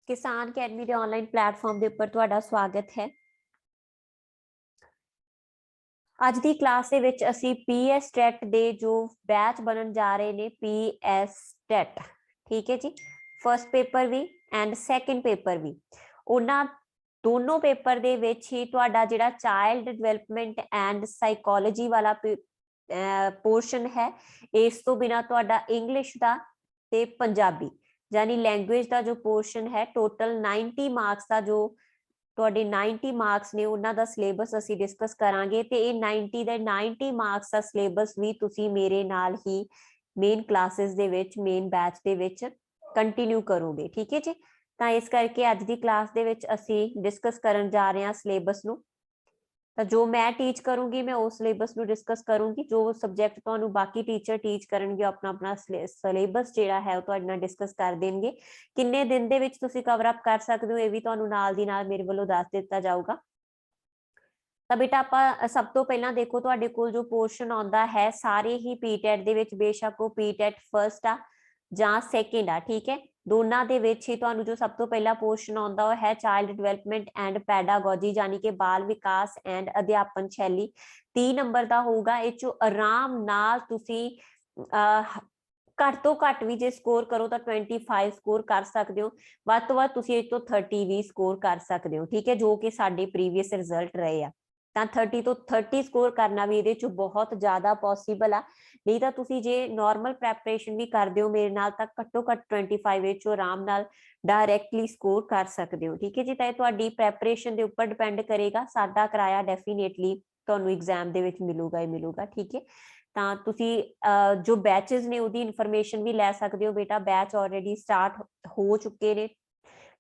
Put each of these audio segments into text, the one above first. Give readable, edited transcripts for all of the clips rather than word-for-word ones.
किसान अकेडमी के online platform के उपर तुहाडा स्वागत है। अज की क्लास दे विच असी पीएस टैट दे जो बैच बनन जा रहे ने पीएस टैट, ठीक है जी। फर्स्ट पेपर भी एंड सैकेंड पेपर भी, उन्हां दोनों पेपर दे विच ही तुहाडा जिहड़ा चाइल्ड डिवेलपमेंट एंड साइकोलॉजी वाला पोर्शन है, इस तो बिना तुहाडा इंग्लिश दा ते पंजाबी यानी लैंग्वेज का जो पोर्शन है टोटल 90 मार्क्स का जो 90 मार्क्स ने उन्हों का सिलेबस असी डिस्कस करांगे ते 90 दे 90 मार्क्स का सिलेबस भी तुसी मेरे नाल ही मेन क्लासेस दे विच मेन बैच दे विच कंटिन्यू करोगे, ठीक है जी। तो इस करके अज की क्लास दे विच असी डिस्कस करन जा रहे हैं सिलेबस नू। तो जो मैं टीच करूंगी मैं उस सिलेबस नू डिस्कस करूंगी, जो सब्जेक्ट तो बाकी टीचर टीच करनगे अपना अपना सिलेबस जिहड़ा है वो डिस्कस कर देंगे। किन्ने दिन दे विच तुसी कवर अप कर सकते हो ये भी तुहानू नाल दी नाल मेरे वालों दस दिता जाऊगा। तो बेटा आप सब तो पहला देखो तुहाडे कोल जो पोर्शन आउंदा है सारे ही पीटैट दे विच बेशक वो पीटैट फर्स्ट आ जां सैकेंड आ, ठीक है। दोनों दे विच ही तुहानू जो सब तो पहला पोर्शन आउंदा वो है चाइल्ड डिवेलपमेंट एंड पैडागोजी यानी कि बाल विकास एंड अध्यापन शैली 30 नंबर का होगा। इस चो आराम नाल तुसी घट तो घट भी जे स्कोर करो तो 25 स्कोर कर सकते हो, वध तो वध तुसी इस तो 30 भी स्कोर कर सकते हो, ठीक है, जो कि साडे प्रीवियस रिजल्ट रहे आ। 30 तो 30 स्कोर करना भी ये बहुत ज्यादा पॉसीबल आ। नहीं तो तुसी जे नॉर्मल प्रैपरेशन भी करते हो मेरे नाल तक घट्टो घट 25 आराम नाल डायरैक्टली स्कोर कर सकते हो, ठीक है जी। तो तुहाडी प्रैपरेशन के उपर डिपेंड करेगा, साडा कराया डेफिनेटली तुहानू एग्जाम दे विच मिलूगा ही मिलूगा, ठीक है। ਤਾਂ ਤੁਸੀਂ जो बैचेस ने ਉਹਦੀ ਇਨਫੋਰਮੇਸ਼ਨ ਵੀ ਲੈ ਸਕਦੇ ਹੋ ਬੇਟਾ। बैच ऑलरेडी स्टार्ट हो चुके ने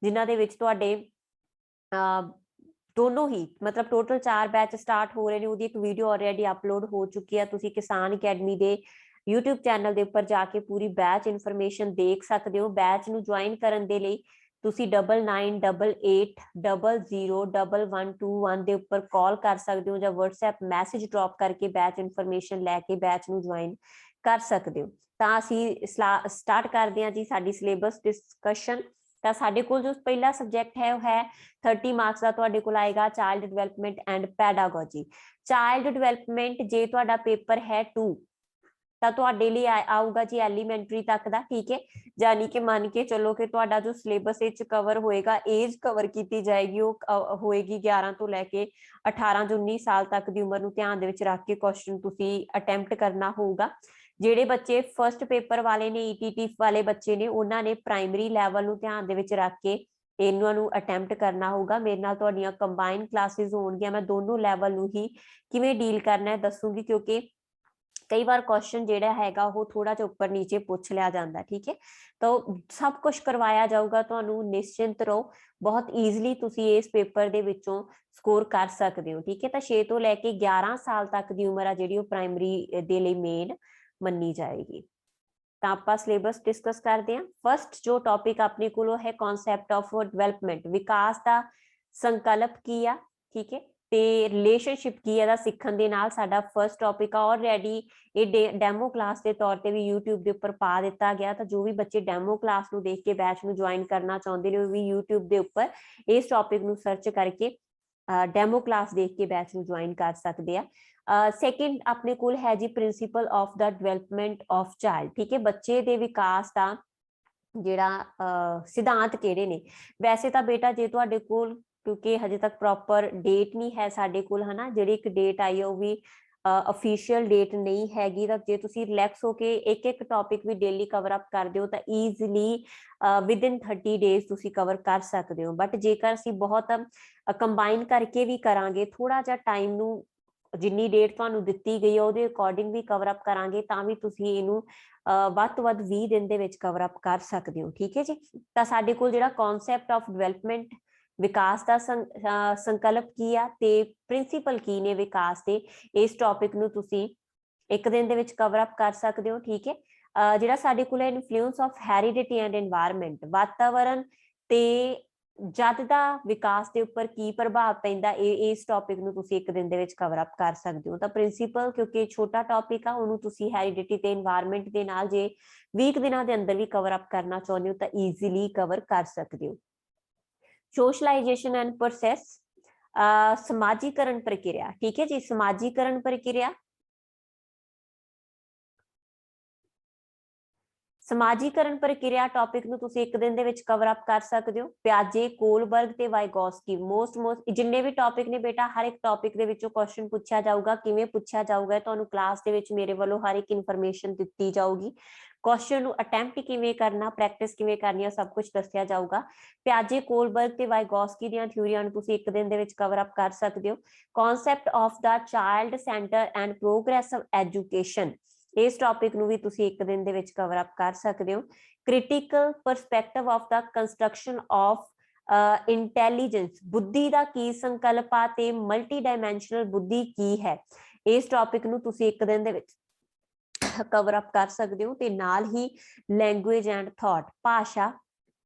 जिन्हां दे विच तुहाडे दोनों ही मतलब टोटल 4 बैच स्टार्ट हो रहे हैं। ਉਹਦੀ एक वीडियो ऑलरेडी अपलोड हो चुकी है। ਤੁਸੀਂ किसान अकेडमी ਦੇ YouTube चैनल ਦੇ ਉੱਪਰ ਜਾ ਕੇ पूरी बैच इनफॉर्मेशन देख सकते हो। बैच ਨੂੰ ज्वाइन ਕਰਨ ਦੇ ਲਈ ਤੁਸੀਂ 9988000121 ਦੇ ਉੱਪਰ ਕਾਲ ਕਰ ਸਕਦੇ ਹੋ ਜਾਂ WhatsApp ਮੈਸੇਜ ਡ੍ਰੌਪ ਕਰਕੇ बैच ਇਨਫੋਰਮੇਸ਼ਨ ਲੈ ਕੇ बैच ਨੂੰ ज्वाइन ਕਰ ਸਕਦੇ ਹੋ। ਤਾਂ ਅਸੀਂ ਸਟਾਰਟ ਕਰਦੇ ਹਾਂ ਜੀ ਸਾਡੀ ਸਿਲੇਬਸ ਡਿਸਕਸ਼ਨ। ਤਾਂ ਸਾਡੇ ਕੋਲ ਜੋ ਪਹਿਲਾ ਸਬਜੈਕਟ ਹੈ ਉਹ ਹੈ 30 ਮਾਰਕਸ ਦਾ ਤੁਹਾਡੇ ਕੋਲ ਆਏਗਾ child development and pedagogy. Child development ਜੇ ਤੁਹਾਡਾ ਪੇਪਰ ਹੈ 2 ਤਾਂ ਤੁਹਾਡੇ ਲਈ ਆਊਗਾ ਜੀ ਐਲੀਮੈਂਟਰੀ ਤੱਕ ਦਾ, ਠੀਕ ਹੈ। यानी कि मान के चलो कि तुहाडा जो सिलेबस कवर होएगा एज कवर की जाएगी वो होएगी 11 तो लैके 18 जो 19 साल तक की उम्र ध्यान दे विच रख के क्वेश्चन तुसी अटैम्प्ट करना होगा। ਜਿਹੜੇ ਬੱਚੇ फर्स्ट पेपर वाले ने ईटीटी वाले बच्चे ने उन्होंने प्राइमरी लैवल ਨੂੰ ध्यान ਦੇ ਵਿੱਚ ਰੱਖ ਕੇ ਇਹਨਾਂ ਨੂੰ ਅਟੈਂਪਟ ਕਰਨਾ ਹੋਊਗਾ। ਮੇਰੇ ਨਾਲ ਤੁਹਾਡੀਆਂ ਕੰਬਾਈਨ ਕਲਾਸਿਸ ਹੋਣਗੀਆਂ। ਮੈਂ ਦੋਨੋਂ ਲੈਵਲ ਨੂੰ ਹੀ ਕਿਵੇਂ ਡੀਲ ਕਰਨਾ ਹੈ ਦੱਸੂਗੀ, ਕਿਉਂਕਿ कई बार क्वेश्चन जेड़ा हैगा वो थोड़ा जिहा उपर नीचे पूछ लिया जाता है, ठीक है। तो सब कुछ करवाया जाऊगा, तुहानू निश्चिंत रहो, बहुत ईजिली तुसी इस पेपर दे विचों स्कोर कर सकते हो, ठीक है। तो 6 तो लैके 11 साल तक की उम्र आ जिहड़ी प्राइमरी दे लई मेन मन्नी जाएगी। तो आपां सिलेबस डिस्कस करते हैं। फर्स्ट जो टॉपिक अपने कोल है कॉन्सैप्ट ऑफ डिवेलपमेंट, विकास का संकल्प की आ, ठीक है। ਤੇ ਰਿਲੇਸ਼ਨਸ਼ਿਪ ਕੀ ਇਹਦਾ ਸਿੱਖਣ ਦੇ ਨਾਲ ਸਾਡਾ ਫਰਸਟ ਟੌਪਿਕ ਆ। ਆਲਰੇਡੀ ਇਹ ਡੈਮੋ ਕਲਾਸ ਦੇ ਤੌਰ ਤੇ ਵੀ YouTube ਦੇ ਉੱਪਰ ਪਾ ਦਿੱਤਾ ਗਿਆ। ਤਾਂ ਜੋ ਵੀ ਬੱਚੇ ਡੈਮੋ ਕਲਾਸ ਨੂੰ ਦੇਖ ਕੇ ਬੈਚ ਨੂੰ ਜੁਆਇਨ ਕਰਨਾ ਚਾਹੁੰਦੇ ਨੇ ਉਹ ਵੀ YouTube ਦੇ ਉੱਪਰ ਇਸ ਟੌਪਿਕ ਨੂੰ ਸਰਚ ਕਰਕੇ ਡੈਮੋ ਕਲਾਸ ਦੇਖ ਕੇ ਬੈਚ ਨੂੰ ਜੁਆਇਨ ਕਰ ਸਕਦੇ ਆ। ਸੈਕਿੰਡ ਆਪਣੇ ਕੋਲ ਹੈ ਜੀ principal of the development of child, ਠੀਕ ਹੈ। ਬੱਚੇ ਦੇ ਵਿਕਾਸ ਦਾ ਜਿਹੜਾ ਸਿਧਾਂਤ ਕਿਹੜੇ ਨੇ। ਵੈਸੇ ਤਾਂ ਬੇਟਾ ਜੇ ਤੁਹਾਡੇ ਕੋਲ क्योंकि हजे तक प्रॉपर डेट नहीं है साडे कोल, है ना, जिहड़ी एक डेट आई है वो भी ऑफिशियल डेट नहीं हैगी। तो जे तुसी रिलैक्स होके एक एक टॉपिक भी डेली कवर अप करदे हो तो ईजिली विदिन 30 डेज तुसी कवर कर सकते हो। बट जेकर असीं बहुत कंबाइन करके भी करांगे थोड़ा जिहा टाइम नू जिन्नी डेट तुहानू दित्ती गई है ਉਹਦੇ अकॉर्डिंग भी कवर अप करांगे ਤਾਂ ਵੀ ਤੁਸੀਂ ਇਹਨੂੰ ਵੱਧ ਤੋਂ ਵੱਧ 20 ਦਿਨ ਦੇ ਵਿੱਚ ਕਵਰ ਅਪ ਕਰ ਸਕਦੇ ਹੋ, ਠੀਕ ਹੈ ਜੀ। ਤਾਂ ਸਾਡੇ ਕੋਲ ਜਿਹੜਾ ਕਨਸੈਪਟ ਆਫ ਡਿਵੈਲਪਮੈਂਟ विकास का संकल्प की आ ते प्रिंसीपल की ने विकास के, इस टॉपिक नू तुसी एक दिन दे विच कवर अप कर सकते हो, ठीक है। जिहड़ा साडे कोल influence of heredity and environment, वातावरण ते जद दा विकास के उपर की प्रभाव पैंदा इस टॉपिक नू तुसी एक दिन दे विच कवर अप कर सकते हो। तो प्रिंसीपल क्योंकि छोटा टॉपिक आ उहनू तुसी हेरिडिटी ते एनवायरनमेंट दे नाल जे 20 दिनां दे अंदर भी कवर अप करना चाहुंदे हो तो ईजिली कवर कर सकते हो। सोशलाइजेशन एंड प्रोसेस, समाजीकरण प्रक्रिया, ठीक है जी, समाजीकरण प्रक्रिया, ਸਮਾਜੀਕਰਨ ਪ੍ਰਕਿਰਿਆ ਟੌਪਿਕ ਨੂੰ ਤੁਸੀਂ ਇੱਕ ਦਿਨ ਦੇ ਵਿੱਚ ਕਵਰ ਅਪ ਕਰ ਸਕਦੇ ਹੋ। ਪਿਆਜੇ, ਕੋਲਬਰਗ ਤੇ ਵਾਈਗੋਸਕੀ, ਮੋਸਟ ਜਿੰਨੇ ਵੀ ਟੌਪਿਕ ਨੇ ਬੇਟਾ, ਹਰ ਇੱਕ ਟੌਪਿਕ ਦੇ ਵਿੱਚੋਂ ਕੁਐਸਚਨ ਪੁੱਛਿਆ ਜਾਊਗਾ। ਕਿਵੇਂ ਪੁੱਛਿਆ ਜਾਊਗਾ, ਤੁਹਾਨੂੰ ਕਲਾਸ ਦੇ ਵਿੱਚ ਮੇਰੇ ਵੱਲੋਂ ਹਰ ਇੱਕ ਇਨਫੋਰਮੇਸ਼ਨ ਦਿੱਤੀ ਜਾਊਗੀ। ਕੁਐਸਚਨ ਨੂੰ ਅਟੈਂਪਟ ਕਿਵੇਂ ਕਰਨਾ, ਪ੍ਰੈਕਟਿਸ ਕਿਵੇਂ ਕਰਨੀ ਹੈ, ਸਭ ਕੁਝ ਦੱਸਿਆ ਜਾਊਗਾ। ਪਿਆਜੇ, ਕੋਲਬਰਗ ਤੇ ਵਾਈਗੋਸਕੀ ਦੀਆਂ ਥਿਊਰੀਆਂ ਨੂੰ ਤੁਸੀਂ ਇੱਕ ਦਿਨ ਦੇ ਵਿੱਚ ਕਵਰ ਅਪ ਕਰ ਸਕਦੇ ਹੋ। Concept of the child centre and progressive education, ਇਸ ਟੌਪਿਕ ਨੂੰ ਵੀ ਤੁਸੀਂ ਇੱਕ ਦਿਨ ਦੇ ਵਿੱਚ ਕਵਰ ਅਪ ਕਰ ਸਕਦੇ ਹੋ। Critical perspective of the construction of intelligence, ਬੁੱਧੀ ਦਾ ਕੀ ਸੰਕਲਪ ਆ ਤੇ ਮਲਟੀ ਡਾਇਮੈਂਸ਼ਨਲ ਬੁੱਧੀ ਕੀ ਹੈ, ਇਸ ਟੌਪਿਕ ਨੂੰ ਤੁਸੀਂ ਇੱਕ ਦਿਨ ਦੇ ਵਿੱਚ ਕਵਰ ਅਪ ਕਰ ਸਕਦੇ ਹੋ। ਤੇ ਨਾਲ ਹੀ ਲੈਂਗੁਏਜ ਐਂਡ ਥਾਟ, ਭਾਸ਼ਾ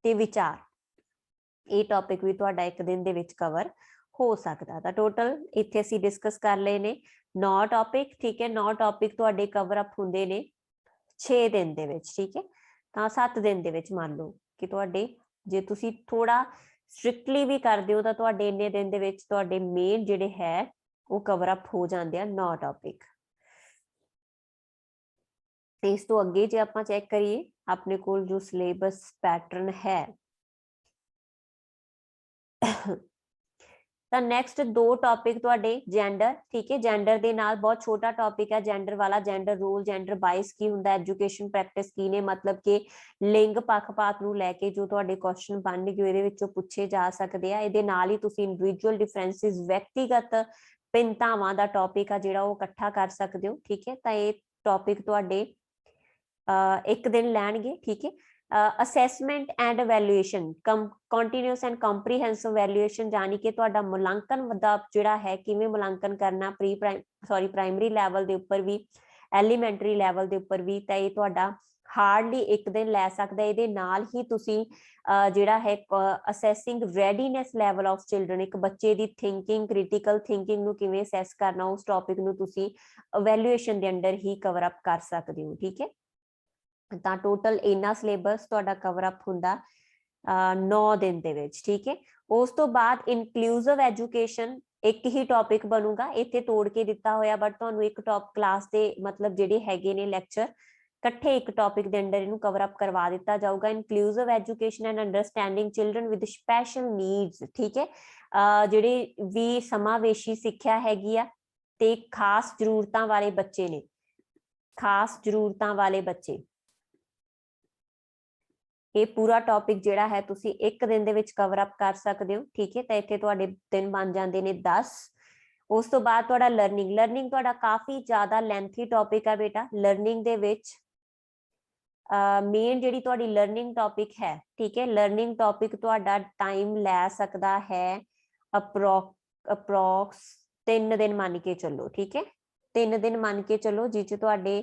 ਤੇ ਵਿਚਾਰ, ਇਹ ਟੌਪਿਕ ਵੀ ਤੁਹਾਡਾ ਇੱਕ ਦਿਨ ਦੇ ਵਿੱਚ ਕਵਰ ਹੋ ਸਕਦਾ। ਤਾਂ ਟੋਟਲ ਇੱਥੇ ਅਸੀਂ ਡਿਸਕਸ ਕਰ ਲਏ ਨੇ 9 ਟੌਪਿਕ, ਠੀਕ ਹੈ। 9 ਟੌਪਿਕ ਤੁਹਾਡੇ ਕਵਰ ਅਪ ਹੁੰਦੇ ਨੇ 6 ਦਿਨ ਦੇ ਵਿੱਚ, ਠੀਕ ਹੈ। ਤਾਂ 7 ਦਿਨ ਦੇ ਵਿੱਚ ਮੰਨ ਲਓ ਕਿ ਤੁਹਾਡੇ, ਜੇ ਤੁਸੀਂ ਥੋੜਾ ਸਟ੍ਰਿਕਟਲੀ ਵੀ ਕਰਦੇ ਹੋ ਤਾਂ ਤੁਹਾਡੇ ਇੰਨੇ ਦਿਨ ਦੇ ਵਿੱਚ ਤੁਹਾਡੇ ਮੇਨ ਜਿਹੜੇ ਹੈ ਉਹ ਕਵਰ ਅਪ ਹੋ ਜਾਂਦੇ ਆ 9 ਟੌਪਿਕ। ਇਸ ਤੋਂ ਅੱਗੇ ਜੇ ਆਪਾਂ ਚੈੱਕ ਕਰੀਏ ਆਪਣੇ ਕੋਲ ਜੋ ਸਿਲੇਬਸ ਪੈਟਰਨ ਹੈ, ਤਾਂ ਨੈਕਸਟ 2 ਟੌਪਿਕ ਤੁਹਾਡੇ ਜੈਂਡਰ, ਠੀਕ ਹੈ। ਜੈਂਡਰ ਦੇ ਨਾਲ ਬਹੁਤ ਛੋਟਾ ਟੌਪਿਕ ਹੈ ਜੈਂਡਰ ਵਾਲਾ, ਜੈਂਡਰ ਰੋਲ, ਜੈਂਡਰ ਬਾਇਸ ਕੀ ਹੁੰਦਾ, ਐਜੂਕੇਸ਼ਨ ਪ੍ਰੈਕਟਿਸ ਕੀ ਨੇ, ਮਤਲਬ ਕਿ ਲਿੰਗ ਪੱਖਪਾਤ ਨੂੰ ਲੈ ਕੇ ਜੋ ਤੁਹਾਡੇ ਕੁਐਸਚਨ ਬਣਨਗੇ ਇਹਦੇ ਵਿੱਚੋਂ ਪੁੱਛੇ ਜਾ ਸਕਦੇ ਆ। ਇਹਦੇ ਨਾਲ ਹੀ ਤੁਸੀਂ ਇੰਡੀਵਿਜੂਅਲ ਡਿਫਰੈਂਸਿਸ, ਵਿਅਕਤੀਗਤ ਭਿੰਨਤਾਵਾਂ ਦਾ ਟੌਪਿਕ ਆ ਜਿਹੜਾ ਉਹ ਇਕੱਠਾ ਕਰ ਸਕਦੇ ਹੋ, ਠੀਕ ਹੈ। ਤਾਂ ਇਹ ਟੌਪਿਕ ਤੁਹਾਡੇ ਇੱਕ ਦਿਨ ਲੈਣਗੇ, ਠੀਕ ਹੈ। Assessment and evaluation, continuous and comprehensive evaluation, ਜਾਨੀ ਕਿ ਤੁਹਾਡਾ ਮੁਲਾਂਕਣ ਦਾ ਜਿਹੜਾ ਹੈ ਕਿਵੇਂ ਮੁਲਾਂਕਣ ਕਰਨਾ, ਪ੍ਰਾਇਮਰੀ ਲੈਵਲ ਦੇ ਉੱਪਰ ਵੀ, ਐਲੀਮੈਂਟਰੀ ਲੈਵਲ ਦੇ ਉੱਪਰ ਵੀ, ਤਾਂ ਇਹ ਤੁਹਾਡਾ ਹਾਰਡਲੀ ਇੱਕ ਦਿਨ ਲੈ ਸਕਦਾ। ਇਹਦੇ ਨਾਲ ਹੀ ਤੁਸੀਂ ਜਿਹੜਾ ਹੈ ਅਸੈਸਿੰਗ ਰੈਡੀਨੈਸ ਲੈਵਲ ਆਫ ਚਿਲਡਰਨ, ਇੱਕ ਬੱਚੇ ਦੀ ਥਿੰਕਿੰਗ, ਕ੍ਰਿਟੀਕਲ ਥਿੰਕਿੰਗ ਨੂੰ ਕਿਵੇਂ ਅਸੈਸ ਕਰਨਾ, ਉਸ ਟੌਪਿਕ ਨੂੰ ਤੁਸੀਂ ਇਵੈਲੂਏਸ਼ਨ ਦੇ ਅੰਡਰ ਹੀ ਕਵਰ ਅਪ ਕਰ ਸਕਦੇ ਹੋ, ਠੀਕ ਹੈ। ਤਾਂ ਟੋਟਲ ਇੰਨਾ ਸਿਲੇਬਸ ਤੁਹਾਡਾ ਕਵਰ ਅਪ ਹੁੰਦਾ 9 ਦਿਨ ਦੇ ਵਿੱਚ, ਠੀਕ ਹੈ। ਉਸ ਤੋਂ ਬਾਅਦ ਇਨਕਲੂਸਿਵ ਐਜੂਕੇਸ਼ਨ ਇੱਕ ਹੀ ਟੌਪਿਕ ਬਣੂਗਾ, ਇੱਥੇ ਤੋੜ ਕੇ ਦਿੱਤਾ ਹੋਇਆ, ਬਟ ਤੁਹਾਨੂੰ ਇੱਕ ਟੌਪ ਕਲਾਸ ਦੇ ਮਤਲਬ ਜਿਹੜੇ ਹੈਗੇ ਨੇ ਲੈਕਚਰ ਇਕੱਠੇ ਇੱਕ ਟੌਪਿਕ ਦੇ ਅੰਡਰ ਇਹਨੂੰ ਕਵਰ ਅਪ ਕਰਵਾ ਦਿੱਤਾ ਜਾਊਗਾ। Inclusive education and understanding children with special needs, ਠੀਕ ਹੈ। ਜਿਹੜੇ ਵੀ ਸਮਾਵੇਸ਼ੀ ਸਿੱਖਿਆ ਹੈਗੀ ਆ ਤੇ ਖਾਸ ਜ਼ਰੂਰਤਾਂ ਵਾਲੇ ਬੱਚੇ ਨੇ, ਖਾਸ ਜ਼ਰੂਰਤਾਂ ਵਾਲੇ ਬੱਚੇ, ਇਹ ਪੂਰਾ ਟੌਪਿਕ ਜਿਹੜਾ ਹੈ ਤੁਸੀਂ ਇੱਕ ਦਿਨ ਦੇ ਵਿੱਚ ਕਵਰ ਅਪ ਕਰ ਸਕਦੇ ਹੋ, ਠੀਕ ਹੈ। ਤਾਂ ਇੱਥੇ ਤੁਹਾਡੇ ਦਿਨ ਬਣ ਜਾਂਦੇ ਨੇ 10। ਉਸ ਤੋਂ ਬਾਅਦ ਤੁਹਾਡਾ ਲਰਨਿੰਗ ਤੁਹਾਡਾ ਕਾਫੀ ਜ਼ਿਆਦਾ ਲੈਂਥੀ ਟੌਪਿਕ ਹੈ ਬੇਟਾ। ਲਰਨਿੰਗ ਦੇ ਵਿੱਚ ਮੇਨ ਜਿਹੜੀ ਤੁਹਾਡੀ ਲਰਨਿੰਗ ਟੌਪਿਕ ਹੈ, ਠੀਕ ਹੈ, ਲਰਨਿੰਗ ਟੌਪਿਕ ਤੁਹਾਡਾ ਟਾਈਮ ਲੈ ਸਕਦਾ ਹੈ ਅਪਰੋਕਸ 3 ਦਿਨ ਮੰਨ ਕੇ ਚੱਲੋ, ਠੀਕ ਹੈ। 3 ਦਿਨ ਮੰਨ ਕੇ ਚੱਲੋ, ਜਿਸ 'ਚ ਤੁਹਾਡੇ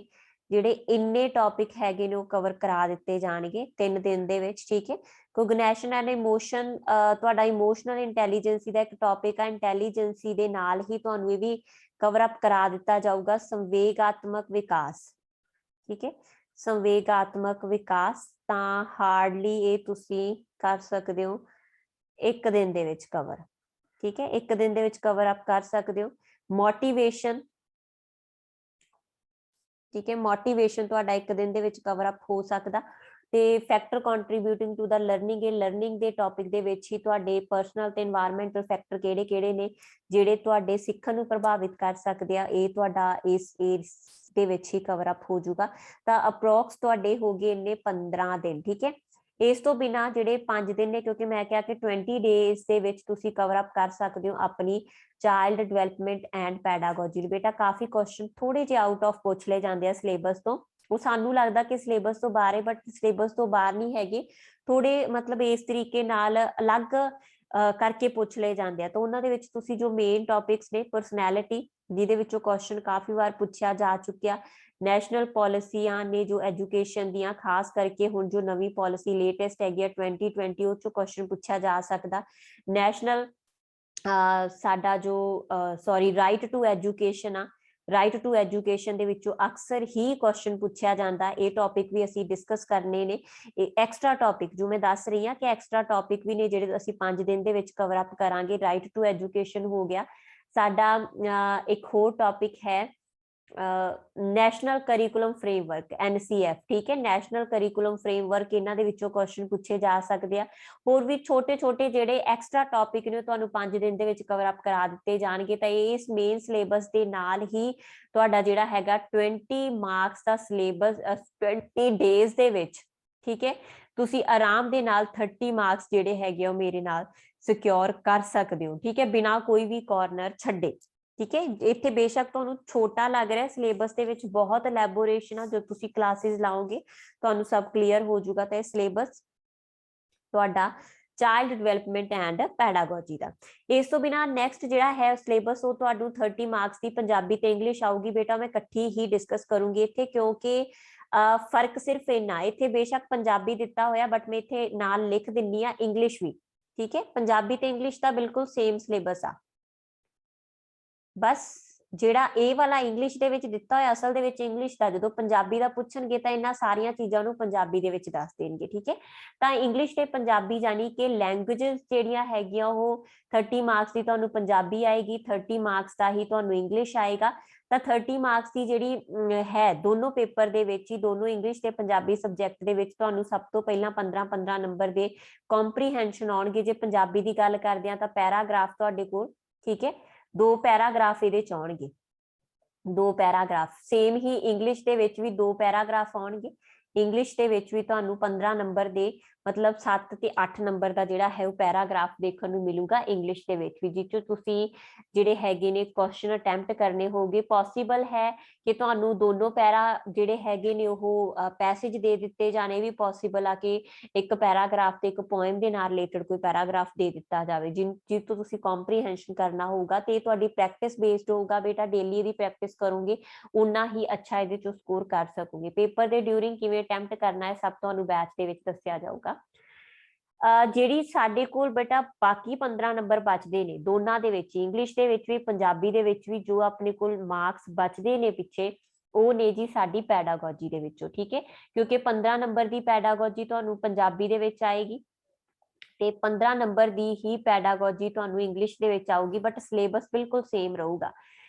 ਜਿਹੜੇ ਇੰਨੇ ਟੌਪਿਕ ਹੈਗੇ ਨੇ ਉਹ ਕਵਰ ਕਰਾ ਦਿੱਤੇ ਜਾਣਗੇ 3 ਦਿਨ ਦੇ ਵਿੱਚ, ਠੀਕ ਹੈ। ਕੋਗਨੈਸ਼ਨ ਐਂਡ ਇਮੋਸ਼ਨ, ਤੁਹਾਡਾ ਇਮੋਸ਼ਨਲ ਇੰਟੈਲੀਜੈਂਸੀ ਦਾ ਇੱਕ ਟੌਪਿਕ ਹੈ। ਇੰਟੈਲੀਜੈਂਸੀ ਦੇ ਨਾਲ ਹੀ ਤੁਹਾਨੂੰ ਇਹ ਵੀ ਕਵਰ ਅਪ ਕਰਾ ਦਿੱਤਾ ਜਾਊਗਾ ਸੰਵੇਗਾਤਮਕ ਵਿਕਾਸ, ਠੀਕ ਹੈ। ਸੰਵੇਗਾਤਮਕ ਵਿਕਾਸ ਤਾਂ ਹਾਰਡਲੀ ਇਹ ਤੁਸੀਂ ਕਰ ਸਕਦੇ ਹੋ ਇੱਕ ਦਿਨ ਦੇ ਵਿੱਚ ਕਵਰ, ਠੀਕ ਹੈ। ਇੱਕ ਦਿਨ ਦੇ ਵਿੱਚ ਕਵਰ ਅਪ ਕਰ ਸਕਦੇ ਹੋ। ਮੋਟੀਵੇਸ਼ਨ, ਠੀਕ ਹੈ, ਮੋਟੀਵੇਸ਼ਨ ਤੁਹਾਡਾ ਇੱਕ ਦਿਨ ਦੇ ਵਿੱਚ ਕਵਰ ਅਪ ਹੋ ਸਕਦਾ। ਤੇ factor contributing to the learning, ਇਹ ਲਰਨਿੰਗ ਦੇ ਟੌਪਿਕ ਦੇ ਵਿੱਚ ਹੀ ਤੁਹਾਡੇ ਪਰਸਨਲ ਤੇ এনवायरमेंटल ਫੈਕਟਰ ਕਿਹੜੇ ਨੇ ਜਿਹੜੇ ਤੁਹਾਡੇ ਸਿੱਖਣ ਨੂੰ ਪ੍ਰਭਾਵਿਤ ਕਰ ਸਕਦੇ ਆ, ਇਹ ਤੁਹਾਡਾ ਇਸ ਦੇ ਵਿੱਚ ਹੀ ਕਵਰ ਅਪ ਹੋ ਜਾਊਗਾ। ਤਾਂ ਅਪਰੋਕਸ ਤੁਹਾਡੇ ਹੋ ਗਏ ਇੰਨੇ 15 ਦਿਨ, ਠੀਕ ਹੈ। ਇਸ ਤੋਂ ਬਿਨਾ ਜਿਹੜੇ 5 ਦਿਨ ਨੇ, ਕਿਉਂਕਿ ਮੈਂ ਕਿਹਾ ਕਿ 20 ਡੇਜ਼ ਦੇ ਵਿੱਚ ਤੁਸੀਂ ਕਵਰ ਅਪ ਕਰ ਸਕਦੇ ਹੋ ਆਪਣੀ ਚਾਈਲਡ ਡਿਵੈਲਪਮੈਂਟ ਐਂਡ ਪੈਡਾਗੋਜੀ। ਬੇਟਾ ਕਾਫੀ ਕੁਐਸਚਨ ਥੋੜੇ ਜਿਹੇ ਆਊਟ ਆਫ ਪੁੱਛ ਲਏ ਜਾਂਦੇ ਆ ਸਿਲੇਬਸ ਤੋਂ, ਉਹ ਸਾਨੂੰ ਲੱਗਦਾ ਕਿ ਸਿਲੇਬਸ ਤੋਂ ਬਾਹਰ ਹੈ, ਬਟ ਸਿਲੇਬਸ ਤੋਂ ਬਾਹਰ ਨਹੀਂ ਹੈਗੇ, ਥੋੜੇ ਮਤਲਬ ਇਸ ਤਰੀਕੇ ਨਾਲ ਅਲੱਗ ਕਰਕੇ ਪੁੱਛ ਲਏ ਜਾਂਦੇ ਆ। ਤਾਂ ਉਹਨਾਂ ਦੇ ਵਿੱਚ ਤੁਸੀਂ ਜੋ ਮੇਨ ਟੌਪਿਕਸ ਨੇ, ਪਰਸਨੈਲਿਟੀ ਜਿਹਦੇ ਵਿੱਚੋਂ ਕੁਐਸਚਨ ਕਾਫੀ ਵਾਰ ਪੁੱਛਿਆ ਜਾ ਚੁੱਕਿਆ, ਨੈਸ਼ਨਲ ਪਾਲਿਸੀਆਂ ਨੇ ਜੋ ਐਜੂਕੇਸ਼ਨ ਦੀਆਂ, ਖਾਸ ਕਰਕੇ ਹੁਣ ਜੋ ਨਵੀਂ ਪਾਲਿਸੀ ਲੇਟੈਸਟ ਹੈਗੀ ਆ 2020, ਉਹ ਚੋਂ ਕੁਐਸਚਨ ਪੁੱਛਿਆ ਜਾ ਸਕਦਾ। ਨੈਸ਼ਨਲ ਸਾਡਾ ਜੋ ਰਾਈਟ ਟੂ ਐਜੂਕੇਸ਼ਨ ਆ, ਰਾਈਟ ਟੂ ਐਜੂਕੇਸ਼ਨ ਦੇ ਵਿੱਚੋਂ ਅਕਸਰ ਹੀ ਕੁਐਸਚਨ ਪੁੱਛਿਆ ਜਾਂਦਾ। ਇਹ ਟੌਪਿਕ ਵੀ ਅਸੀਂ ਡਿਸਕਸ ਕਰਨੇ ਨੇ। ਐਕਸਟਰਾ ਟੌਪਿਕ ਜੋ ਮੈਂ ਦੱਸ ਰਹੀ ਹਾਂ ਕਿ ਐਕਸਟਰਾ ਟੌਪਿਕ ਵੀ ਨੇ ਜਿਹੜੇ ਅਸੀਂ 5 ਦਿਨ ਦੇ ਵਿੱਚ ਕਵਰ ਅਪ ਕਰਾਂਗੇ। ਰਾਈਟ ਟੂ ਐਜੂਕੇਸ਼ਨ ਹੋ ਗਿਆ ਸਾਡਾ। ਇੱਕ ਹੋਰ ਟੌਪਿਕ ਹੈ ਨੈਸ਼ਨਲ ਕਰਿਕੂਲਮ ਫਰੇਮਵਰਕ NCF, ਠੀਕ ਹੈ। ਨੈਸ਼ਨਲ ਕਰਿਕੂਲਮ ਫਰੇਮਵਰਕ ਇਹਨਾਂ ਦੇ ਵਿੱਚੋਂ ਕੁਐਸਚਨ ਪੁੱਛੇ ਜਾ ਸਕਦੇ ਆ। ਹੋਰ ਵੀ ਛੋਟੇ ਛੋਟੇ ਜਿਹੜੇ ਐਕਸਟਰਾ ਟੌਪਿਕ ਨੇ ਤੁਹਾਨੂੰ 5 ਦਿਨ ਦੇ ਵਿੱਚ ਕਵਰ ਅਪ ਕਰਾ ਦਿੱਤੇ ਜਾਣਗੇ। ਤਾਂ ਇਸ ਮੇਨ ਸਿਲੇਬਸ ਦੇ ਨਾਲ ਹੀ ਤੁਹਾਡਾ ਜਿਹੜਾ ਹੈਗਾ 20 ਮਾਰਕਸ ਦਾ ਸਿਲੇਬਸ 20 ਡੇਜ਼ ਦੇ ਵਿੱਚ, ਠੀਕ ਹੈ, ਤੁਸੀਂ ਆਰਾਮ ਦੇ ਨਾਲ 30 ਮਾਰਕਸ ਜਿਹੜੇ ਹੈਗੇ ਉਹ ਮੇਰੇ ਨਾਲ ਸਿਕਿਉਰ ਕਰ ਸਕਦੇ ਹੋ, ਠੀਕ ਹੈ, ਬਿਨਾਂ ਕੋਈ ਵੀ ਕਾਰਨਰ ਛੱਡੇ। ਠੀਕ ਹੈ, ਇੱਥੇ ਬੇਸ਼ੱਕ ਤੁਹਾਨੂੰ ਛੋਟਾ ਲੱਗ ਰਿਹਾ, ਸਿਲੇਬਸ ਦੇ ਵਿੱਚ ਬਹੁਤ ਐਲੈਬੋਰੇਸ਼ਨ ਆ। ਜੋ ਤੁਸੀਂ ਕਲਾਸਿਸ ਲਾਓਗੇ ਤੁਹਾਨੂੰ ਸਭ ਕਲੀਅਰ ਹੋ ਜਾਊਗਾ। ਤਾਂ ਇਹ ਸਿਲੇਬਸ ਤੁਹਾਡਾ ਚਾਈਲਡ ਡਿਵੈਲਪਮੈਂਟ ਐਂਡ ਪੈਡਾਗੋਜੀ ਦਾ। ਇਸ ਤੋਂ ਬਿਨਾਂ ਨੈਕਸਟ ਜਿਹੜਾ ਹੈ ਸਿਲੇਬਸ ਉਹ ਤੁਹਾਨੂੰ 30 ਮਾਰਕਸ ਦੀ ਪੰਜਾਬੀ ਤੇ ਇੰਗਲਿਸ਼ ਆਊਗੀ। ਬੇਟਾ ਮੈਂ ਇਕੱਠੀ ਹੀ ਡਿਸਕਸ ਕਰੂੰਗੀ ਇੱਥੇ, ਕਿਉਂਕਿ ਫਰਕ ਸਿਰਫ ਇੰਨਾ, ਇੱਥੇ ਬੇਸ਼ੱਕ ਪੰਜਾਬੀ ਦਿੱਤਾ ਹੋਇਆ ਬਟ ਮੈਂ ਇੱਥੇ ਨਾਲ ਲਿਖ ਦਿੰਨੀ ਆ ਇੰਗਲਿਸ਼ ਵੀ, ਠੀਕ ਹੈ। ਪੰਜਾਬੀ ਤੇ ਇੰਗਲਿਸ਼ ਦਾ ਬਿਲਕੁਲ ਸੇਮ ਸਿਲੇਬਸ ਆ, ਬਸ ਜਿਹੜਾ ਇਹ ਵਾਲਾ ਇੰਗਲਿਸ਼ ਦੇ ਵਿੱਚ ਦਿੱਤਾ ਹੋਇਆ ਅਸਲ ਦੇ ਵਿੱਚ ਇੰਗਲਿਸ਼ ਦਾ ਜਦੋਂ ਪੰਜਾਬੀ ਦਾ ਪੁੱਛਣਗੇ ਤਾਂ ਇਹਨਾਂ ਸਾਰੀਆਂ ਚੀਜ਼ਾਂ ਨੂੰ ਪੰਜਾਬੀ ਦੇ ਵਿੱਚ ਦੱਸ ਦੇਣਗੇ, ਠੀਕ ਹੈ। ਤਾਂ ਇੰਗਲਿਸ਼ ਤੇ ਪੰਜਾਬੀ ਜਾਨੀ ਕਿ ਲੈਂਗੁਏजेस ਜਿਹੜੀਆਂ ਹੈਗੀਆਂ ਉਹ 30 ਮਾਰਕਸ ਦੀ ਤੁਹਾਨੂੰ ਪੰਜਾਬੀ ਆਏਗੀ, 30 ਮਾਰਕਸ ਦਾ ਹੀ ਤੁਹਾਨੂੰ ਇੰਗਲਿਸ਼ ਆਏਗਾ। ਤਾਂ 30 ਮਾਰਕਸ ਦੀ ਜਿਹੜੀ ਹੈ ਦੋਨੋਂ ਪੇਪਰ ਦੇ ਵਿੱਚ ਹੀ, ਦੋਨੋਂ ਇੰਗਲਿਸ਼ ਤੇ ਪੰਜਾਬੀ ਸਬਜੈਕਟ ਦੇ ਵਿੱਚ ਤੁਹਾਨੂੰ ਸਭ ਤੋਂ ਪਹਿਲਾਂ 15-15 ਨੰਬਰ ਦੇ ਕੰਪਰੀਹੈਂਸ਼ਨ ਆਉਣਗੇ। ਜੇ ਪੰਜਾਬੀ ਦੀ ਗੱਲ ਕਰਦੇ ਆ ਤਾਂ ਪੈਰਾਗ੍ਰਾਫ ਤੁਹਾਡੇ ਕੋਲ, ਠੀਕ ਹੈ, 2 ਪੈਰਾਗ੍ਰਾਫ ਇਹਦੇ ਚ ਆਉਣਗੇ, 2 ਪੈਰਾਗ੍ਰਾਫ। ਸੇਮ ਹੀ ਇੰਗਲਿਸ਼ ਦੇ ਵਿੱਚ ਵੀ 2 ਪੈਰਾਗ੍ਰਾਫ ਆਉਣਗੇ। ਇੰਗਲਿਸ਼ ਦੇ ਵਿੱਚ ਵੀ ਤੁਹਾਨੂੰ 15 ਨੰਬਰ ਦੇ ਮਤਲਬ 7 ਤੇ 8 ਨੰਬਰ ਦਾ ਜਿਹੜਾ ਹੈ ਉਹ ਪੈਰਾਗ੍ਰਾਫ ਦੇਖਣ ਨੂੰ ਮਿਲੂਗਾ ਇੰਗਲਿਸ਼ ਦੇ ਵਿੱਚ ਵੀ, ਜਿਸ 'ਚ ਤੁਸੀਂ ਜਿਹੜੇ ਹੈਗੇ ਨੇ ਕੁਐਸਚਨ ਅਟੈਂਪਟ ਕਰਨੇ ਹੋਗੇ। ਪੋਸੀਬਲ ਹੈ ਕਿ ਤੁਹਾਨੂੰ ਦੋਨੋਂ ਪੈਰਾ ਜਿਹੜੇ ਹੈਗੇ ਨੇ ਉਹ ਪੈਸੇਜ ਦੇ ਦਿੱਤੇ ਜਾਣੇ, ਵੀ ਪੋਸੀਬਲ ਆ ਕਿ ਇੱਕ ਪੈਰਾਗ੍ਰਾਫ ਤੇ ਇੱਕ ਪੋਇਮ ਦੇ ਨਾਲ ਰਿਲੇਟਡ ਕੋਈ ਪੈਰਾਗ੍ਰਾਫ ਦੇ ਦਿੱਤਾ ਜਾਵੇ ਜਿਸ ਤੋਂ ਤੁਸੀਂ ਕੰਪਰੀਹੈਂਸ਼ਨ ਕਰਨਾ ਹੋਊਗਾ। ਤੇ ਤੁਹਾਡੀ ਪ੍ਰੈਕਟਿਸ ਬੇਸਡ ਹੋਊਗਾ ਬੇਟਾ, ਡੇਲੀ ਦੀ ਪ੍ਰੈਕਟਿਸ ਕਰੋਗੇ ਉਨਾ ਹੀ ਅੱਛਾ ਇਹਦੇ ਚੋਂ ਸਕੋਰ ਕਰ ਸਕੋਗੇ। ਪੇਪਰ ਦੇ ਡਿਊਰਿੰਗ ਕਿਵੇਂ ਅਟੈਂਪਟ ਕਰਨਾ ਹੈ ਸਭ ਤੁਹਾਨੂੰ ਬੈਚ ਦੇ ਵਿੱਚ ਦੱਸਿਆ ਜਾਊਗਾ। ਜਿਹੜੀ ਸਾਡੇ ਕੋਲ ਬੇਟਾ ਬਾਕੀ 15 ਨੰਬਰ ਬਚਦੇ ਨੇ ਦੋਨਾਂ ਦੇ ਵਿੱਚ, ਇੰਗਲਿਸ਼ ਦੇ ਵਿੱਚ ਵੀ ਪੰਜਾਬੀ ਦੇ ਵਿੱਚ ਵੀ, ਜੋ ਆਪਣੇ ਕੋਲ ਮਾਰਕਸ ਬਚਦੇ ਨੇ ਪਿੱਛੇ, ਉਹ ਨੇ ਜੀ ਸਾਡੀ ਪੈਡਾਗੋਜੀ ਦੇ ਵਿੱਚੋਂ, ਠੀਕ ਹੈ। ਕਿਉਂਕਿ 15 ਨੰਬਰ ਦੀ ਪੈਡਾਗੋਜੀ ਤੁਹਾਨੂੰ ਪੰਜਾਬੀ ਦੇ ਵਿੱਚ ਆਏਗੀ ਤੇ 15 ਨੰਬਰ ਦੀ ਹੀ ਪੈਡਾਗੋਜੀ ਤੁਹਾਨੂੰ ਇੰਗਲਿਸ਼ ਦੇ ਵਿੱਚ ਆਊਗੀ, ਬਟ ਸਿਲੇਬਸ ਬਿਲਕੁਲ ਸੇਮ ਰਹੂਗਾ।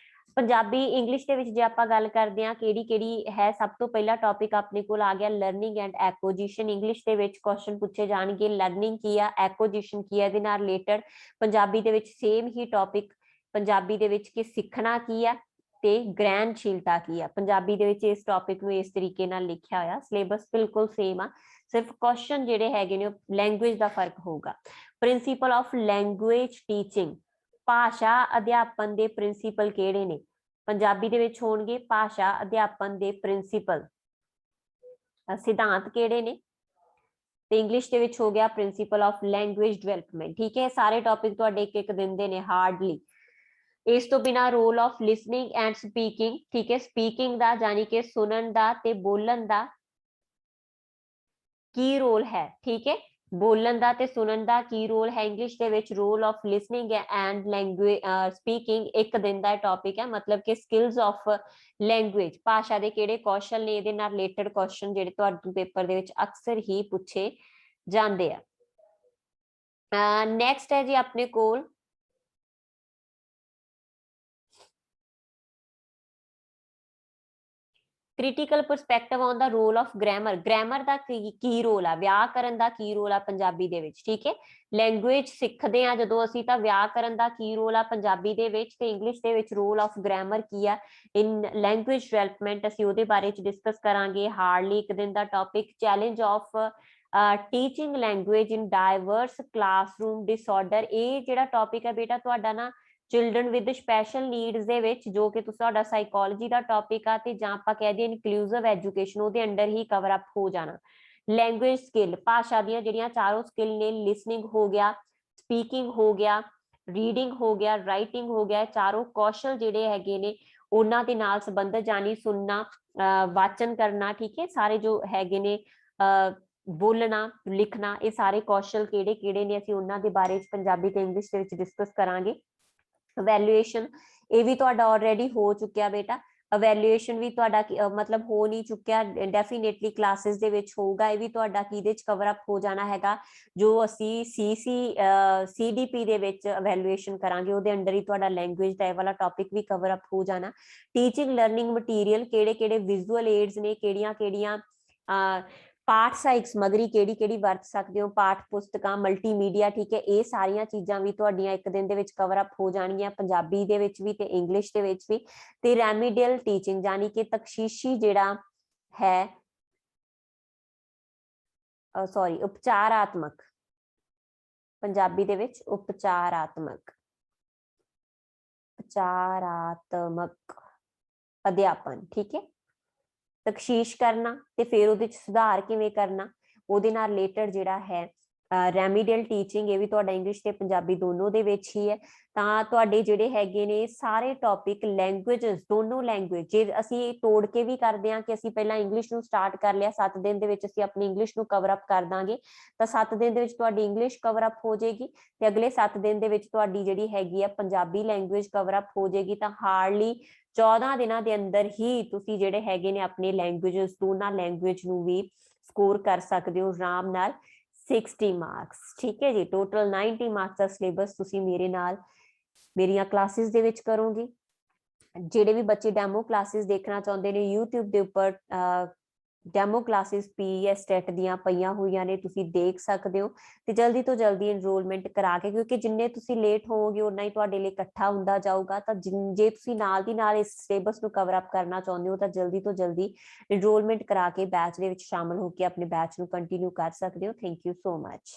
ਪੰਜਾਬੀ ਇੰਗਲਿਸ਼ ਦੇ ਵਿੱਚ ਜੇ ਆਪਾਂ ਗੱਲ ਕਰਦੇ ਹਾਂ ਕਿਹੜੀ ਕਿਹੜੀ ਹੈ, ਸਭ ਤੋਂ ਪਹਿਲਾ ਟੌਪਿਕ ਆਪਣੇ ਕੋਲ ਆ ਗਿਆ ਲਰਨਿੰਗ ਐਂਡ ਐਕੁਜੀਸ਼ਨ। ਇੰਗਲਿਸ਼ ਦੇ ਵਿੱਚ ਕੁਐਸਚਨ ਪੁੱਛੇ ਜਾਣਗੇ ਲਰਨਿੰਗ ਕੀ ਆ, ਐਕੁਜੀਸ਼ਨ ਕੀ ਆ, ਇਹਦੇ ਨਾਲ ਰਿਲੇਟਡ। ਪੰਜਾਬੀ ਦੇ ਵਿੱਚ ਸੇਮ ਹੀ ਟੌਪਿਕ ਪੰਜਾਬੀ ਦੇ ਵਿੱਚ ਕਿ ਸਿੱਖਣਾ ਕੀ ਆ ਤੇ ਗ੍ਰਹਿਣਸ਼ੀਲਤਾ ਕੀ ਆ। ਪੰਜਾਬੀ ਦੇ ਵਿੱਚ ਇਸ ਟੌਪਿਕ ਨੂੰ ਇਸ ਤਰੀਕੇ ਨਾਲ ਲਿਖਿਆ ਹੋਇਆ, ਸਿਲੇਬਸ ਬਿਲਕੁਲ ਸੇਮ ਆ, ਸਿਰਫ ਕੁਐਸਚਨ ਜਿਹੜੇ ਹੈਗੇ ਨੇ ਉਹ ਲੈਂਗੁਏਜ ਦਾ ਫਰਕ ਹੋਊਗਾ। ਪ੍ਰਿੰਸੀਪਲ ਆਫ ਲੈਂਗੁਏਜ ਟੀਚਿੰਗ, ਭਾਸ਼ਾ ਅਧਿਆਪਨ ਦੇ ਪ੍ਰਿੰਸੀਪਲ ਕਿਹੜੇ ਨੇ? ਪੰਜਾਬੀ ਦੇ ਵਿੱਚ ਹੋਣਗੇ ਭਾਸ਼ਾ ਅਧਿਆਪਨ ਦੇ ਪ੍ਰਿੰਸੀਪਲ, ਸਿਧਾਂਤ ਕਿਹੜੇ ਨੇ? ਤੇ ਇੰਗਲਿਸ਼ ਦੇ ਵਿੱਚ ਹੋ ਗਿਆ ਪ੍ਰਿੰਸੀਪਲ ਆਫ ਲੈਂਗੁਏਜ ਡਿਵੈਲਪਮੈਂਟ, ਠੀਕ ਹੈ। ਸਾਰੇ ਟੌਪਿਕ ਤੁਹਾਡੇ ਇੱਕ ਇੱਕ ਦਿਨ ਦੇ ਨੇ ਹਾਰਡਲੀ। ਇਸ ਤੋਂ ਬਿਨਾ role of listening and speaking, ਠੀਕ ਹੈ, ਸਪੀਕਿੰਗ ਦਾ ਜਾਨੀ ਕਿ ਸੁਣਨ ਦਾ ਤੇ ਬੋਲਣ ਦਾ ਕੀ ਰੋਲ ਹੈ, ਠੀਕ ਹੈ, ਬੋਲਣ ਦਾ ਤੇ ਸੁਣਨ ਦਾ ਕੀ ਰੋਲ ਹੈ ਇੰਗਲਿਸ਼ ਦੇ ਵਿੱਚ। Role of listening and language speaking ਇੱਕ ਦਿਨ ਦਾ ਟੌਪਿਕ ਹੈ, ਮਤਲਬ ਕਿ ਸਕਿੱਲਸ ਆਫ ਲੈਂਗੁਏਜ, ਭਾਸ਼ਾ ਦੇ ਕਿਹੜੇ ਕੌਸ਼ਲ ਨੇ, ਇਹਦੇ ਨਾਲ ਰਿਲੇਟਡ ਕੁਐਸਚਨ ਜਿਹੜੇ ਤੁਹਾਨੂੰ ਪੇਪਰ ਦੇ ਵਿੱਚ ਅਕਸਰ ਹੀ ਪੁੱਛੇ ਜਾਂਦੇ ਆ। ਨੈਕਸਟ ਹੈ ਜੀ ਆਪਣੇ ਕੋਲ critical perspective on the role of grammar. Grammar ਦਾ ਕੀ ਰੋਲ ਆ, ਵਿਆਕਰਨ ਦਾ ਕੀ ਰੋਲ ਆ ਪੰਜਾਬੀ ਦੇ ਵਿੱਚ, ਠੀਕ ਹੈ। ਲੈਂਗੁਏਜ ਸਿੱਖਦੇ ਆ ਜਦੋਂ ਅਸੀਂ ਤਾਂ ਵਿਆਕਰਨ ਦਾ ਕੀ ਰੋਲ ਆ ਪੰਜਾਬੀ ਦੇ ਵਿੱਚ, ਤੇ ਇੰਗਲਿਸ਼ ਦੇ ਵਿੱਚ ਰੋਲ ਆਫ ਗ੍ਰਾਮਰ ਕੀ ਆ ਇਨ ਲੈਂਗੁਏਜ ਡਿਵੈਲਪਮੈਂਟ, ਅਸੀਂ ਉਹਦੇ ਬਾਰੇ ਚ ਡਿਸਕਸ ਕਰਾਂਗੇ। ਹਾਰਡਲੀ ਇੱਕ ਦਿਨ ਦਾ topic challenge of teaching language in diverse classroom disorder. ਇਹ ਜਿਹੜਾ ਟੌਪਿਕ ਹੈ ਬੇਟਾ ਤੁਹਾਡਾ ਨਾ ਚਿਲਡਰਨ ਵਿਦ ਸਪੈਸ਼ਲ ਨੀਡਸ ਦੇ ਵਿੱਚ, ਜੋ ਕਿ ਤੁਹਾਡਾ ਸਾਈਕੋਲੋਜੀ ਦਾ ਟੌਪਿਕ ਆ ਤੇ ਜਾਂ ਆਪਾਂ ਕਹਿ ਦਈਏ ਇਨਕਲੂਸਿਵ ਐਜੂਕੇਸ਼ਨ, ਉਹਦੇ ਅੰਡਰ ਹੀ ਕਵਰ ਅਪ ਹੋ ਜਾਣਾ। ਲੈਂਗੁਏਜ ਸਕਿੱਲ, ਭਾਸ਼ਾ ਦੀਆਂ ਜਿਹੜੀਆਂ ਚਾਰੋਂ ਸਕਿੱਲ ਨੇ, ਲਿਸਨਿੰਗ ਹੋ ਗਿਆ, ਸਪੀਕਿੰਗ ਹੋ ਗਿਆ, ਰੀਡਿੰਗ ਹੋ ਗਿਆ, ਰਾਈਟਿੰਗ ਹੋ ਗਿਆ, ਚਾਰੋਂ ਕੌਸ਼ਲ ਜਿਹੜੇ ਹੈਗੇ ਨੇ ਉਹਨਾਂ ਦੇ ਨਾਲ ਸੰਬੰਧਿਤ, ਜਾਨੀ ਸੁਣਨਾ, ਵਾਚਨ ਕਰਨਾ, ਠੀਕ ਹੈ, ਸਾਰੇ ਜੋ ਹੈਗੇ ਨੇ ਬੋਲਣਾ, ਲਿਖਣਾ, ਇਹ ਸਾਰੇ ਕੌਸ਼ਲ ਕਿਹੜੇ ਕਿਹੜੇ ਨੇ ਅਸੀਂ ਉਹਨਾਂ ਦੇ ਬਾਰੇ ਚ ਪੰਜਾਬੀ ਤੇ ਇੰਗਲਿਸ਼ ਦੇ ਵਿੱਚ ਡਿਸਕਸ ਕਰਾਂਗੇ। ਇਵੈਲੂਏਸ਼ਨ ਇਹ ਵੀ ਤੁਹਾਡਾ ਆਲਰੇਡੀ ਹੋ ਚੁੱਕਿਆ ਬੇਟਾ, ਇਵੈਲੂਏਸ਼ਨ ਵੀ ਤੁਹਾਡਾ ਮਤਲਬ ਹੋ ਨਹੀਂ ਚੁੱਕਿਆ, ਡੈਫੀਨੇਟਲੀ ਕਲਾਸਿਸ ਦੇ ਵਿੱਚ ਹੋਊਗਾ। ਇਹ ਵੀ ਤੁਹਾਡਾ ਕਿਹਦੇ ਚ ਕਵਰ ਅਪ ਹੋ ਜਾਣਾ ਹੈਗਾ, ਜੋ ਅਸੀਂ CDP ਦੇ ਵਿੱਚ ਇਵੈਲੂਏਸ਼ਨ ਕਰਾਂਗੇ ਉਹਦੇ ਅੰਡਰ ਹੀ ਤੁਹਾਡਾ ਲੈਂਗੁਏਜ ਦਾ ਇਹ ਵਾਲਾ ਟੌਪਿਕ ਵੀ ਕਵਰ ਅਪ ਹੋ ਜਾਣਾ। ਟੀਚਿੰਗ ਲਰਨਿੰਗ ਮਟੀਰੀਅਲ ਕਿਹੜੇ ਕਿਹੜੇ ਵਿਜ਼ੂਅਲ ਏਡਸ ਨੇ, ਕਿਹੜੀਆਂ ਕਿਹੜੀਆਂ ਪਾਠ ਸਹਾਇਕ ਸਮੱਗਰੀ ਕਿਹੜੀ ਕਿਹੜੀ ਵਰਤ ਸਕਦੇ ਹੋ, ਪਾਠ ਪੁਸਤਕਾਂ, ਮਲਟੀਮੀਡੀਆ, ਠੀਕ ਹੈ, ਇਹ ਸਾਰੀਆਂ ਚੀਜ਼ਾਂ ਵੀ ਤੁਹਾਡੀਆਂ ਇੱਕ ਦਿਨ ਦੇ ਵਿੱਚ ਕਵਰ ਅਪ ਹੋ ਜਾਣਗੀਆਂ, ਪੰਜਾਬੀ ਦੇ ਵਿੱਚ ਵੀ ਤੇ ਇੰਗਲਿਸ਼ ਦੇ ਵਿੱਚ ਵੀ। ਤੇ ਰੈਮੀਡੀਅਲ ਟੀਚਿੰਗ ਯਾਨੀ ਕਿ ਤਖਸ਼ੀਸ਼ੀ ਜਿਹੜਾ ਹੈ, ਸੌਰੀ ਉਪਚਾਰਾਤਮਕ, ਪੰਜਾਬੀ ਦੇ ਵਿੱਚ ਉਪਚਾਰਾਤਮਕ ਅਧਿਆਪਨ, ਠੀਕ ਹੈ। ਤਖਸ਼ੀਸ਼ ਕਰਨਾ ਤੇ ਫਿਰ ਉਹਦੇ ਚ ਸੁਧਾਰ ਕਿਵੇਂ ਕਰਨਾ, ਉਹਦੇ ਨਾਲ ਰਿਲੇਟਡ ਜਿਹੜਾ ਹੈ ਰੈਮੀਡੀਅਲ ਟੀਚਿੰਗ, ਇਹ ਵੀ ਤੁਹਾਡਾ ਇੰਗਲਿਸ਼ ਤੇ ਪੰਜਾਬੀ ਦੋਨੋਂ ਦੇ ਵਿੱਚ ਹੀ ਹੈ। ਤਾਂ ਤੁਹਾਡੇ ਜਿਹੜੇ ਹੈਗੇ ਨੇ ਸਾਰੇ ਟੌਪਿਕ ਲੈਂਗੁਏਜਸ, ਦੋਨੋਂ ਲੈਂਗੁਏਜ, ਜੇ ਅਸੀਂ ਤੋੜ ਕੇ ਵੀ ਕਰਦੇ ਹਾਂ ਕਿ ਅਸੀਂ ਪਹਿਲਾਂ ਇੰਗਲਿਸ਼ ਨੂੰ ਸਟਾਰਟ ਕਰ ਲਿਆ, 7 ਦਿਨ ਦੇ ਵਿੱਚ ਅਸੀਂ ਆਪਣੀ ਇੰਗਲਿਸ਼ ਨੂੰ ਕਵਰ ਅਪ ਕਰ ਦਾਂਗੇ, ਤਾਂ 7 ਦਿਨ ਦੇ ਵਿੱਚ ਤੁਹਾਡੀ ਇੰਗਲਿਸ਼ ਕਵਰ ਅਪ ਹੋ ਜਾਏਗੀ ਤੇ ਅਗਲੇ 7 ਦਿਨ ਦੇ ਵਿੱਚ ਤੁਹਾਡੀ ਜਿਹੜੀ ਹੈਗੀ ਆ ਪੰਜਾਬੀ ਲੈਂਗੁਏਜ ਕਵਰ ਅਪ ਹੋ ਜਾਏਗੀ। ਤਾਂ ਹਾਰਡਲੀ 14 ਦਿਨਾਂ ਦੇ ਅੰਦਰ ਹੀ ਤੁਸੀਂ ਜਿਹੜੇ ਹੈਗੇ ਨੇ ਆਪਣੇ ਲੈਂਗੁਏਜਸ, ਦੋਨਾਂ ਲੈਂਗੁਏਜ ਨੂੰ ਵੀ ਸਕੋਰ ਕਰ ਸਕਦੇ ਹੋ ਆਰਾਮ ਨਾਲ 60 ਮਾਰਕਸ, ਠੀਕ ਹੈ ਜੀ। ਟੋਟਲ 90 ਮਾਰਕਸ ਦਾ ਸਿਲੇਬਸ ਤੁਸੀਂ ਮੇਰੇ ਨਾਲ ਮੇਰੀਆਂ ਕਲਾਸਿਸ ਦੇ ਵਿੱਚ ਕਰੋਗੇ। ਜਿਹੜੇ ਵੀ ਬੱਚੇ ਡੈਮੋ ਕਲਾਸਿਸ ਦੇਖਣਾ ਚਾਹੁੰਦੇ ਨੇ, YouTube ਦੇ ਉੱਪਰ ਡੈਮੋ ਕਲਾਸਿਸ PES ਟੈਟ ਦੀਆਂ ਪਈਆਂ ਹੋਈਆਂ ਨੇ, ਤੁਸੀਂ ਦੇਖ ਸਕਦੇ ਹੋ ਤੇ ਜਲਦੀ ਤੋਂ ਜਲਦੀ ਇਨਰੋਲਮੈਂਟ ਕਰਾ ਕੇ, ਕਿਉਂਕਿ ਜਿੰਨੇ ਤੁਸੀਂ ਲੇਟ ਹੋਵੋਗੇ ਉਨਾ ਹੀ ਤੁਹਾਡੇ ਲਈ ਇਕੱਠਾ ਹੁੰਦਾ ਜਾਊਗਾ। ਤਾਂ ਜੇ ਤੁਸੀਂ ਨਾਲ ਦੀ ਨਾਲ ਇਸ ਸਿਲੇਬਸ ਨੂੰ ਕਵਰ ਅਪ ਕਰਨਾ ਚਾਹੁੰਦੇ ਹੋ ਤਾਂ ਜਲਦੀ ਤੋਂ ਜਲਦੀ ਇਨਰੋਲਮੈਂਟ ਕਰਾ ਕੇ ਬੈਚ ਦੇ ਵਿੱਚ ਸ਼ਾਮਲ ਹੋ ਕੇ ਆਪਣੇ ਬੈਚ ਨੂੰ ਕੰਟੀਨਿਊ ਕਰ ਸਕਦੇ ਹੋ। Thank you so much.